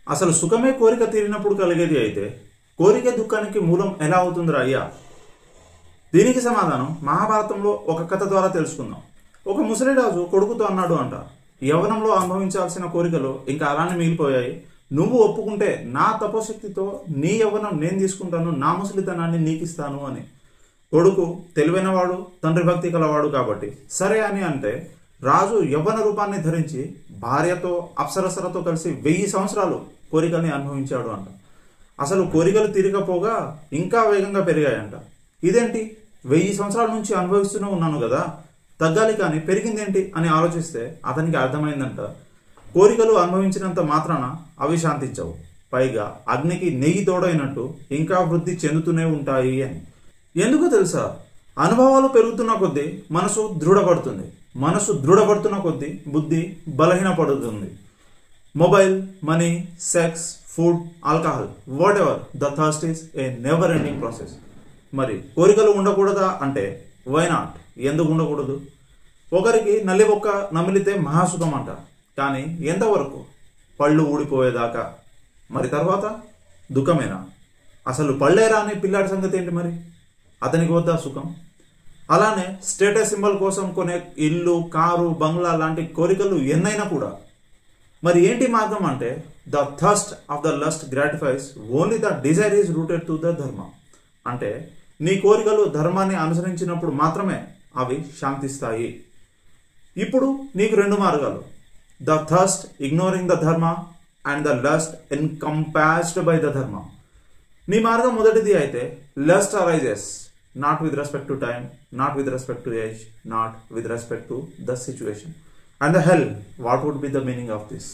అసలు సుఖమే కోరిక తీరినప్పుడు కలిగేది అయితే కోరిక దుఃఖానికి మూలం ఎలా అవుతుందిరా అయ్యా? దీనికి సమాధానం మహాభారతంలో ఒక కథ ద్వారా తెలుసుకుందాం. ఒక ముసలిరాజు కొడుకుతో అన్నాడు అంట, యవ్వనంలో అనుభవించాల్సిన కోరికలు ఇంకా అలానే మిగిలిపోయాయి. నువ్వు ఒప్పుకుంటే నా తపోశక్తితో నీ యవ్వనం నేను తీసుకుంటాను, నా ముసలితనాన్ని నీకిస్తాను అని. కొడుకు తెలివైనవాడు, తండ్రి భక్తి కలవాడు కాబట్టి సరే అని అంటే రాజు యవ్వన రూపాన్ని ధరించి భార్యతో అప్సరసలతో కలిసి 1000 సంవత్సరాలు కోరికల్ని అనుభవించాడు అంట. అసలు కోరికలు తీరకపోగా ఇంకా వేగంగా పెరిగాయంట. ఇదేంటి, 1000 సంవత్సరాల నుంచి అనుభవిస్తూనే ఉన్నాను కదా, తగ్గాలి కానీ పెరిగిందేంటి అని ఆలోచిస్తే అతనికి అర్థమైందంట, కోరికలు అనుభవించినంత మాత్రాన అవి శాంతించవు, పైగా అగ్నికి నెయ్యి తోడైనట్టు ఇంకా వృద్ధి చెందుతూనే ఉంటాయి అని. ఎందుకు తెలుసా? అనుభవాలు పెరుగుతున్న కొద్దీ మనసు దృఢపడుతుంది, మనసు దృఢపడుతున్న కొద్దీ బుద్ధి బలహీనపడుతుంది. Mobile, money, sex, food, alcohol, whatever, the thirst is a never ending process. మరి కోరికలు ఉండకూడదా అంటే వై నాట్, ఎందుకు ఉండకూడదు? ఒకరికి నల్లి ఒక్క నమిలితే మహాసుఖం అంట, కానీ ఎంతవరకు? పళ్ళు ఊడిపోయేదాకా. మరి తర్వాత దుఃఖమేనా? అసలు పళ్ళేరా అని పిల్లాడి సంగతి ఏంటి మరి? అతనికి వద్దా సుఖం? అలానే స్టేటస్ సింబల్ కోసం కొనే ఇల్లు, కారు, బంగ్లా లాంటి కోరికలు ఎన్నైనా కూడా. మరి ఏంటి మార్గం అంటే the thirst of the lust gratifies only the desire is rooted to the dharma. అంటే నీ కోరికలు ధర్మాన్ని అనుసరించినప్పుడు మాత్రమే అవి శాంతిస్తాయి. ఇప్పుడు నీకు 2 మార్గాలు, the thirst ignoring the dharma and the lust encompassed by the dharma. నీ మార్గం మొదటిది అయితే lust arises not with respect to time, not with respect to age, not with respect to the situation. And the hell, what would be the meaning of this?